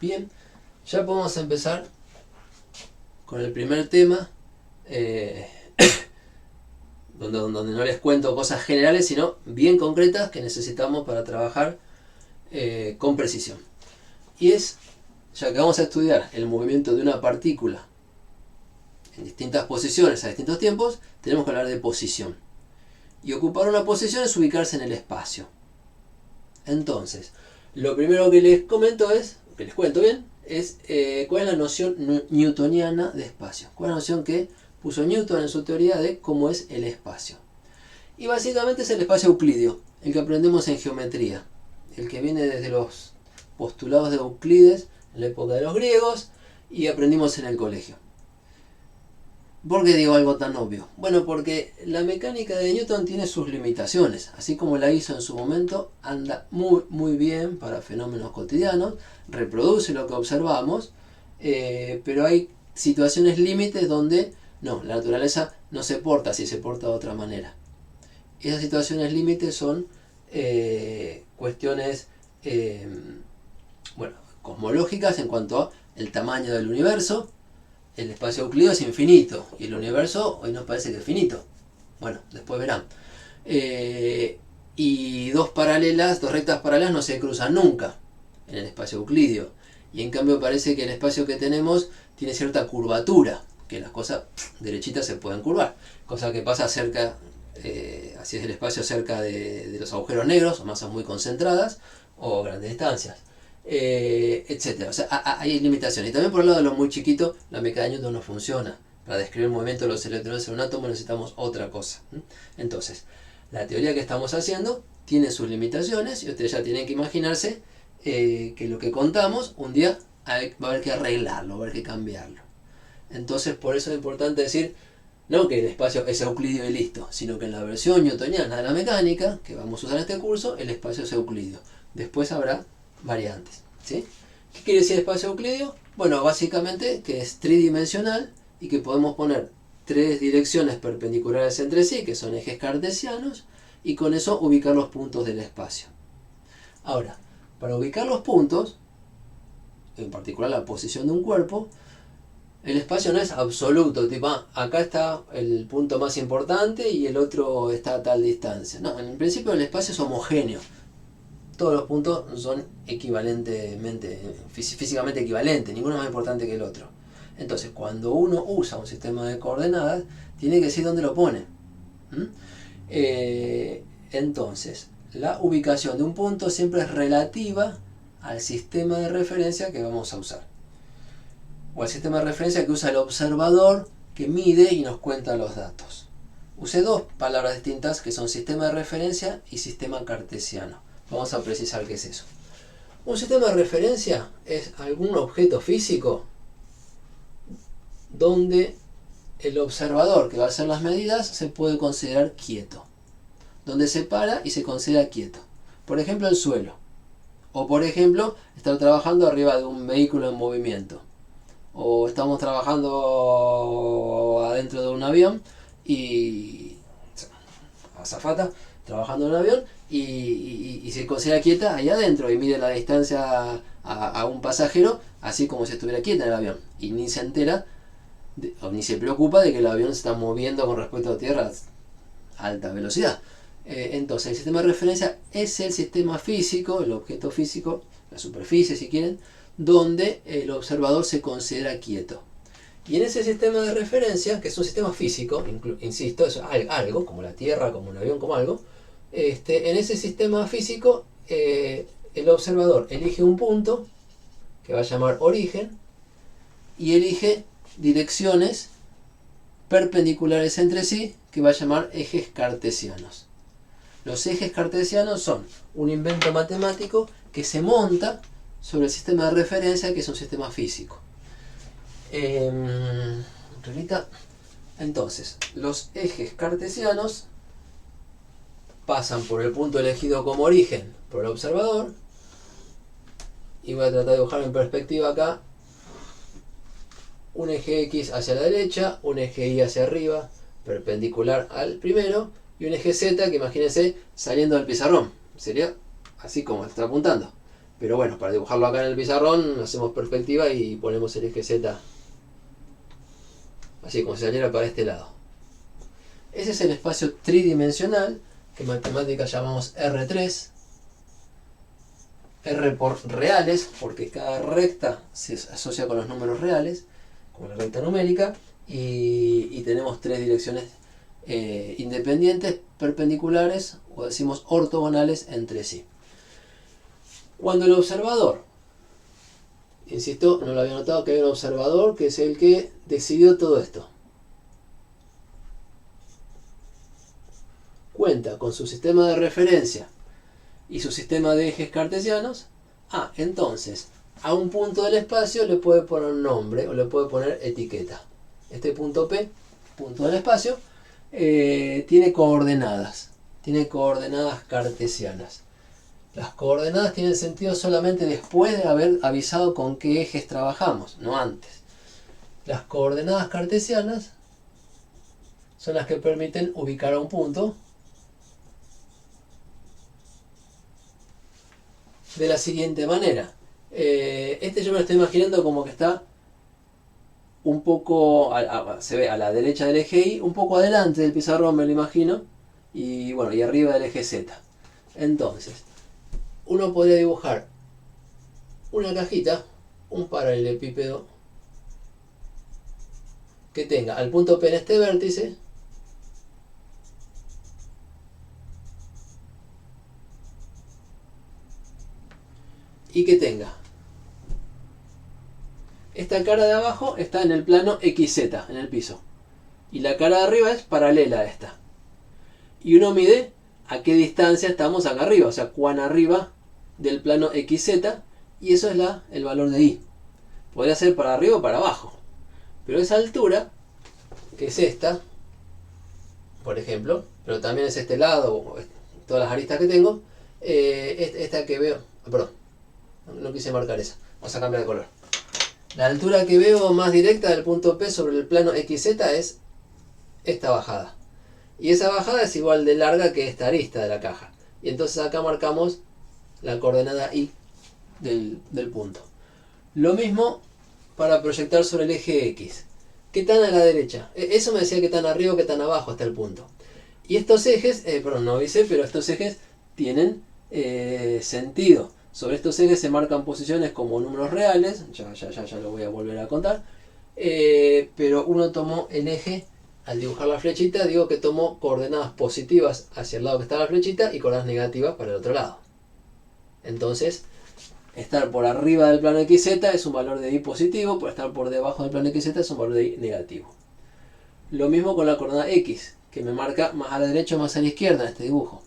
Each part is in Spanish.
Bien, ya podemos empezar con el primer tema, donde no les cuento cosas generales, sino bien concretas que necesitamos para trabajar con precisión. Y es, ya que vamos a estudiar el movimiento de una partícula en distintas posiciones a distintos tiempos, tenemos que hablar de posición. Y ocupar una posición es ubicarse en el espacio. Entonces, lo primero que les comento es, que les cuento bien, es cuál es la noción newtoniana de espacio. Cuál es la noción que puso Newton en su teoría de cómo es el espacio. Y básicamente es el espacio euclidio, el que aprendemos en geometría, el que viene desde los postulados de Euclides en la época de los griegos y aprendimos en el colegio. ¿Por qué digo algo tan obvio? Bueno, porque la mecánica de Newton tiene sus limitaciones. Así como la hizo en su momento, anda muy bien para fenómenos cotidianos, reproduce lo que observamos, pero hay situaciones límites donde no, la naturaleza no se porta así, se porta de otra manera. Esas situaciones límites son cuestiones cosmológicas en cuanto al tamaño del universo. El espacio euclídeo es infinito y el universo hoy nos parece que es finito. Bueno, después verán. Y dos rectas paralelas no se cruzan nunca en el espacio euclídeo. Y en cambio parece que el espacio que tenemos tiene cierta curvatura, que las cosas derechitas se pueden curvar. Cosa que pasa cerca, así es el espacio cerca de los agujeros negros, o masas muy concentradas, o grandes distancias. Etcétera. O sea, hay limitaciones. Y también por el lado de lo muy chiquito, la mecánica de Newton no funciona. Para describir el movimiento de los electrones en un átomo necesitamos otra cosa. Entonces, la teoría que estamos haciendo tiene sus limitaciones y ustedes ya tienen que imaginarse que lo que contamos un día va a haber que arreglarlo, va a haber que cambiarlo. Entonces, por eso es importante decir no que el espacio es euclídeo y listo, sino que en la versión newtoniana de la mecánica que vamos a usar en este curso, el espacio es euclídeo. Después habrá variantes, ¿sí? ¿Qué quiere decir espacio euclídeo? Bueno, básicamente que es tridimensional y que podemos poner tres direcciones perpendiculares entre sí, que son ejes cartesianos, y con eso ubicar los puntos del espacio. Ahora, para ubicar los puntos, en particular la posición de un cuerpo, el espacio no es absoluto, tipo, acá está el punto más importante y el otro está a tal distancia. No, en principio el espacio es homogéneo. Todos los puntos son físicamente equivalentes, ninguno es más importante que el otro. Entonces, cuando uno usa un sistema de coordenadas, tiene que decir dónde lo pone. Entonces, la ubicación de un punto siempre es relativa al sistema de referencia que vamos a usar. O al sistema de referencia que usa el observador, que mide y nos cuenta los datos. Usé dos palabras distintas que son sistema de referencia y sistema cartesiano. Vamos a precisar qué es eso. Un sistema de referencia es algún objeto físico donde el observador que va a hacer las medidas se puede considerar quieto. Donde se para y se considera quieto. Por ejemplo, el suelo. O por ejemplo, estar trabajando arriba de un vehículo en movimiento. O estamos trabajando adentro de un avión y azafata trabajando en un avión y se considera quieta ahí adentro y mide la distancia a un pasajero así como si estuviera quieta en el avión y ni se entera o ni se preocupa de que el avión se está moviendo con respecto a tierra a alta velocidad. Entonces el sistema de referencia es el sistema físico, el objeto físico, la superficie si quieren, donde el observador se considera quieto. Y en ese sistema de referencia, que es un sistema físico, insisto, es algo, como la Tierra, como un avión, como algo, en ese sistema físico el observador elige un punto, que va a llamar origen, y elige direcciones perpendiculares entre sí, que va a llamar ejes cartesianos. Los ejes cartesianos son un invento matemático que se monta sobre el sistema de referencia, que es un sistema físico. Entonces, los ejes cartesianos pasan por el punto elegido como origen por el observador, y voy a tratar de dibujar en perspectiva acá un eje X hacia la derecha, un eje Y hacia arriba, perpendicular al primero, y un eje Z que imagínense saliendo del pizarrón, sería así como está apuntando, Pero bueno, para dibujarlo acá en el pizarrón, hacemos perspectiva y ponemos el eje Z así como si saliera para este lado. Ese es el espacio tridimensional que en matemáticas llamamos R3. R por reales, porque cada recta se asocia con los números reales, como la recta numérica, y tenemos tres direcciones independientes, perpendiculares, o decimos ortogonales entre sí. Cuando el observador, insisto, no lo había notado, que hay un observador que es el que decidió todo esto, cuenta con su sistema de referencia y su sistema de ejes cartesianos, entonces a un punto del espacio le puede poner un nombre o le puede poner etiqueta. Este punto P, punto del espacio, tiene coordenadas cartesianas. Las coordenadas tienen sentido solamente después de haber avisado con qué ejes trabajamos, no antes. Las coordenadas cartesianas son las que permiten ubicar a un punto de la siguiente manera. Este yo me lo estoy imaginando como que está un poco, se ve a la derecha del eje Y, un poco adelante del pizarrón, me lo imagino, y bueno, y arriba del eje Z. Entonces, uno podría dibujar una cajita, un paralelepípedo que tenga al punto P en este vértice, y que tenga esta cara de abajo está en el plano XZ, en el piso, y la cara de arriba es paralela a esta, y uno mide a qué distancia estamos acá arriba, o sea, cuán arriba del plano XZ, y eso es el valor de Y. Podría ser para arriba o para abajo, pero esa altura, que es esta, por ejemplo, pero también es este lado, todas las aristas que tengo, esta que veo, perdón, no quise marcar esa, vamos a cambiar de color. La altura que veo más directa del punto P sobre el plano XZ es esta bajada. Y esa bajada es igual de larga que esta arista de la caja. Y entonces acá marcamos la coordenada Y del punto. Lo mismo para proyectar sobre el eje X. ¿Qué tan a la derecha? Eso me decía que tan arriba o que tan abajo está el punto. Y estos ejes, perdón, no avisé, pero estos ejes tienen sentido. Sobre estos ejes se marcan posiciones como números reales, ya lo voy a volver a contar, pero uno tomó el eje, al dibujar la flechita, digo que tomó coordenadas positivas hacia el lado que está la flechita y coordenadas negativas para el otro lado. Entonces, estar por arriba del plano XZ es un valor de Y positivo, por estar por debajo del plano XZ es un valor de Y negativo. Lo mismo con la coordenada X, que me marca más a la derecha o más a la izquierda en este dibujo.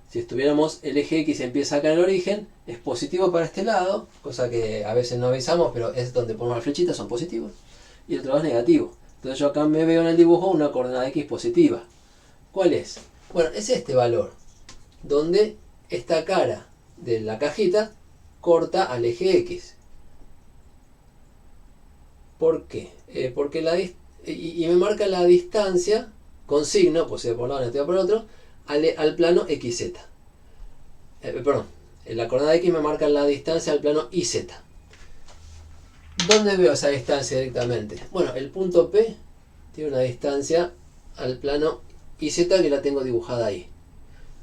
Si estuviéramos, el eje X empieza acá en el origen, es positivo para este lado, cosa que a veces no avisamos, pero es donde ponemos las flechitas, son positivos, y el otro lado es negativo. Entonces yo acá me veo en el dibujo una coordenada X positiva. ¿Cuál es? Bueno, es este valor, donde esta cara de la cajita corta al eje X. ¿Por qué? Porque me marca la distancia, con signo, pues si por un lado negativa por el otro, al plano XZ. La coordenada X me marca la distancia al plano YZ. ¿Dónde veo esa distancia directamente? Bueno, el punto P tiene una distancia al plano YZ que la tengo dibujada ahí.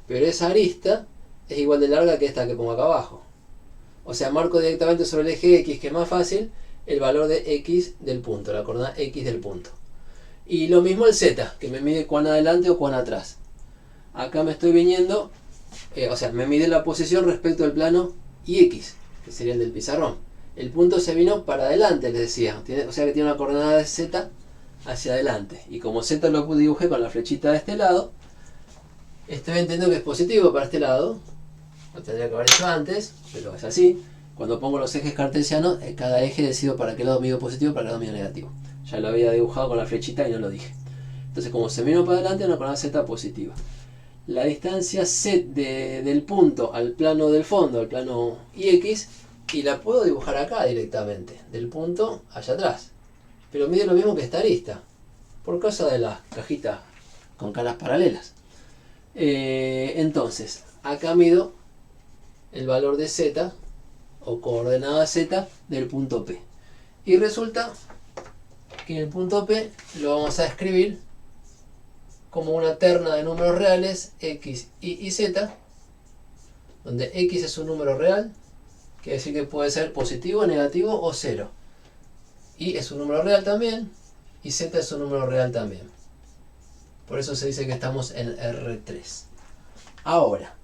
Pero esa arista es igual de larga que esta que pongo acá abajo. O sea, marco directamente sobre el eje X, que es más fácil, el valor de X del punto, la coordenada X del punto. Y lo mismo el Z, que me mide cuán adelante o cuán atrás. Acá me estoy viniendo, me mide la posición respecto al plano IX, que sería el del pizarrón. El punto se vino para adelante, les decía. O sea que tiene una coordenada de Z hacia adelante. Y como Z lo dibujé con la flechita de este lado, estoy entendiendo que es positivo para este lado. Lo tendría que haber hecho antes, pero es así. Cuando pongo los ejes cartesianos, cada eje decido para qué lado mido positivo, para qué lado mido negativo. Ya lo había dibujado con la flechita y no lo dije. Entonces, como se vino para adelante, una coordenada Z positiva. La distancia Z del punto al plano del fondo, al plano IX, y la puedo dibujar acá directamente, del punto allá atrás. Pero mide lo mismo que esta arista, por causa de las cajitas con caras paralelas. Entonces, acá mido el valor de Z o coordenada z del punto P. Y resulta que el punto P lo vamos a escribir como una terna de números reales x, y z, donde x es un número real, quiere decir que puede ser positivo, negativo o cero. Y es un número real también, y z es un número real también. Por eso se dice que estamos en R3. Ahora,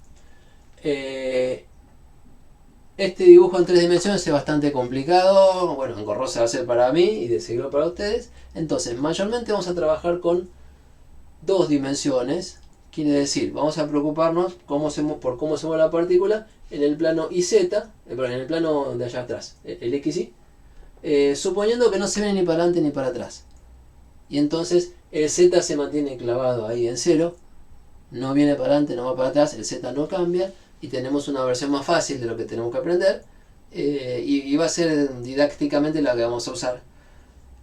este dibujo en 3 dimensiones es bastante complicado, bueno, engorroso va a ser para mí y de seguirlo para ustedes. Entonces, mayormente vamos a trabajar con 2 dimensiones, quiere decir, vamos a preocuparnos por cómo se mueve la partícula en el plano IZ, en el plano de allá atrás, el XY, suponiendo que no se ve ni para adelante ni para atrás. Y entonces el Z se mantiene clavado ahí en 0, no viene para adelante, no va para atrás, el Z no cambia, y tenemos una versión más fácil de lo que tenemos que aprender, y va a ser didácticamente la que vamos a usar.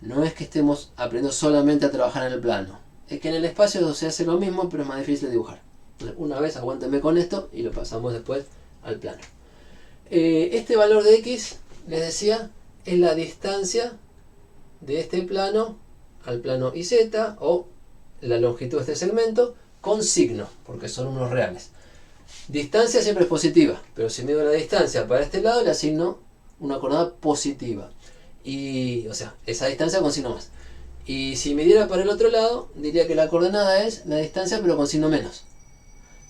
No es que estemos aprendiendo solamente a trabajar en el plano, es que en el espacio se hace lo mismo, pero es más difícil de dibujar. Entonces, una vez aguántenme con esto y lo pasamos después al plano. Este valor de x, les decía, es la distancia de este plano al plano IZ, o la longitud de este segmento, con signo, porque son números reales. Distancia siempre es positiva, pero si mido la distancia para este lado, le asigno una coordenada positiva. Y, o sea, esa distancia con signo más. Y si midiera para el otro lado, diría que la coordenada es la distancia pero con signo menos,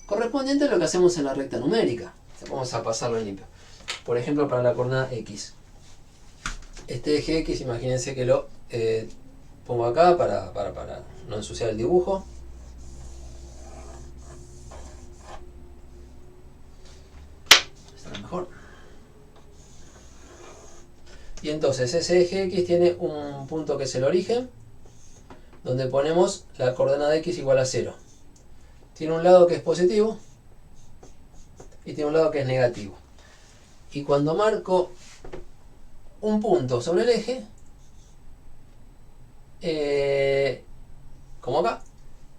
correspondiente a lo que hacemos en la recta numérica. Vamos a pasarlo en limpio. Por ejemplo, para la coordenada x. Este eje x, imagínense que lo pongo acá para no ensuciar el dibujo. Está mejor. Y entonces ese eje x tiene un punto que es el origen, donde ponemos la coordenada x igual a 0. Tiene un lado que es positivo y tiene un lado que es negativo. Y cuando marco un punto sobre el eje, como acá,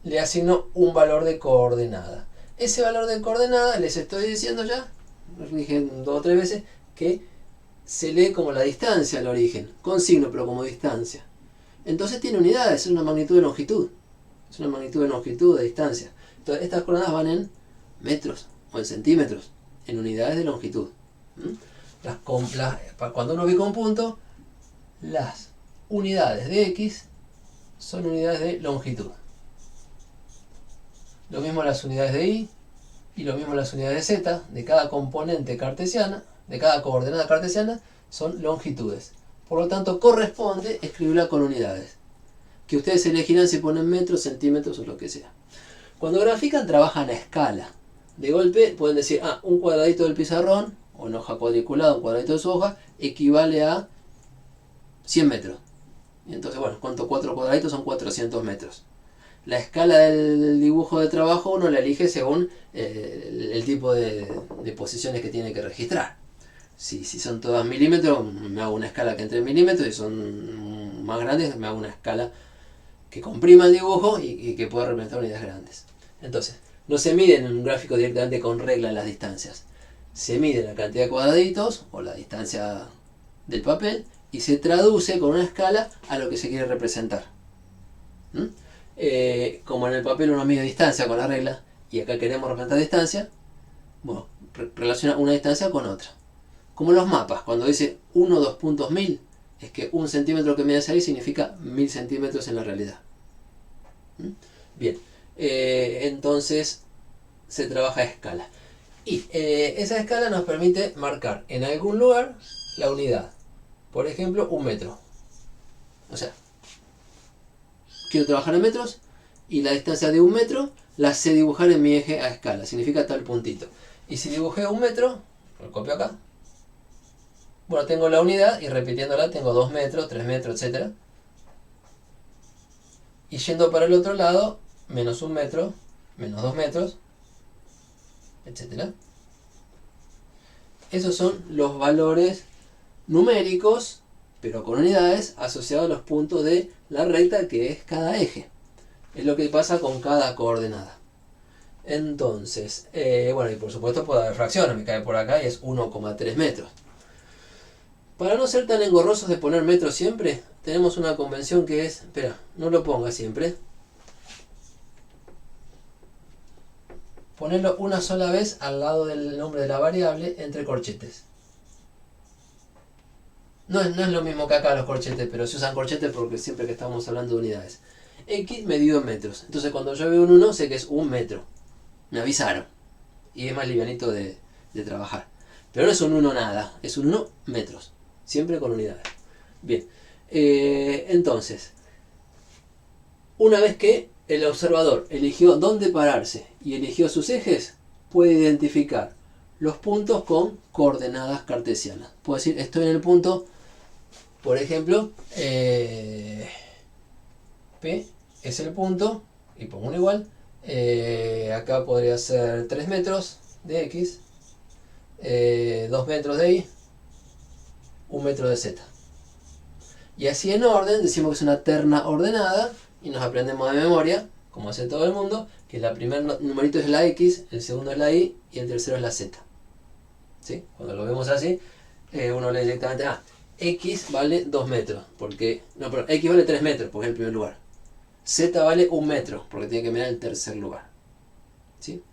le asigno un valor de coordenada. Ese valor de coordenada, les estoy diciendo ya, lo dije 2 o 3 veces, que se lee como la distancia al origen, con signo pero como distancia. Entonces tiene unidades, es una magnitud de longitud. Es una magnitud de longitud, de distancia. Entonces estas coordenadas van en metros o en centímetros, en unidades de longitud. Cuando uno ubica un punto, las unidades de x son unidades de longitud. Lo mismo las unidades de y lo mismo las unidades de z, de cada componente cartesiana, de cada coordenada cartesiana, son longitudes. Por lo tanto, corresponde escribirla con unidades, que ustedes elegirán si ponen metros, centímetros o lo que sea. Cuando grafican, trabajan a escala. De golpe pueden decir, un cuadradito del pizarrón, o en hoja cuadriculada, un cuadradito de su hoja, equivale a 100 metros. Y entonces, bueno, ¿cuántos 4 cuadraditos? Son 400 metros. La escala del dibujo de trabajo uno la elige según el tipo de posiciones que tiene que registrar. Si son todas milímetros, me hago una escala que entre milímetros, y son más grandes, me hago una escala que comprima el dibujo y que pueda representar unidades grandes. Entonces, no se mide en un gráfico directamente con regla las distancias. Se mide la cantidad de cuadraditos o la distancia del papel y se traduce con una escala a lo que se quiere representar. Como en el papel uno mide distancia con la regla y acá queremos representar distancia, bueno, relaciona una distancia con otra. Como los mapas, cuando dice 1, 2 puntos 1000, es que 1 centímetro que mide ahí significa 1000 centímetros en la realidad. Bien, entonces se trabaja a escala. Y esa escala nos permite marcar en algún lugar la unidad. Por ejemplo, 1 metro. O sea, quiero trabajar en metros y la distancia de 1 metro la sé dibujar en mi eje a escala. Significa tal puntito. Y si dibujé 1 metro, lo copio acá. Bueno, tengo la unidad y repitiéndola tengo 2 metros, 3 metros, etc. Y yendo para el otro lado, menos 1 metro, menos 2 metros, etc. Esos son los valores numéricos, pero con unidades, asociados a los puntos de la recta que es cada eje. Es lo que pasa con cada coordenada. Entonces, bueno, y por supuesto puede haber fracciones, me cae por acá y es 1,3 metros. Para no ser tan engorrosos de poner metros siempre, tenemos una convención que es, espera, no lo ponga siempre. Ponerlo una sola vez al lado del nombre de la variable entre corchetes. No es lo mismo que acá los corchetes, pero se usan corchetes porque siempre que estamos hablando de unidades. X medido en metros. Entonces cuando yo veo un 1 sé que es un metro. Me avisaron. Y es más livianito de trabajar. Pero no es un 1 nada, es un 1 metros. Siempre con unidades. Bien. Entonces, una vez que el observador eligió dónde pararse y eligió sus ejes, puede identificar los puntos con coordenadas cartesianas. Puedo decir, estoy en el punto, por ejemplo, P es el punto, y pongo un igual. Acá podría ser 3 metros de X, 2 metros de Y, 1 metro de Z. Y así en orden, decimos que es una terna ordenada, y nos aprendemos de memoria, como hace todo el mundo, que el primer numerito es la X, el segundo es la Y, y el tercero es la Z. ¿Sí? Cuando lo vemos así, uno lee directamente, X vale 2 metros, porque, no, pero X vale 3 metros, porque es el primer lugar. Z vale 1 metro, porque tiene que mirar el tercer lugar. ¿Sí?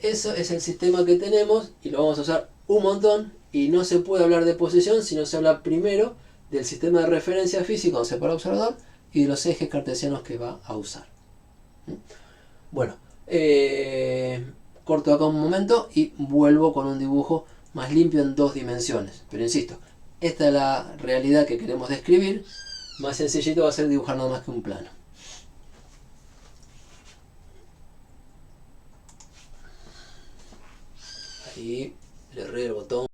Eso es el sistema que tenemos, y lo vamos a usar un montón, y no se puede hablar de posición si no se habla primero del sistema de referencia físico donde se para el observador y de los ejes cartesianos que va a usar. Bueno, corto acá un momento y vuelvo con un dibujo más limpio en 2 dimensiones. Pero insisto, esta es la realidad que queremos describir. Más sencillito va a ser dibujar nada más que un plano. Ahí le erré el botón.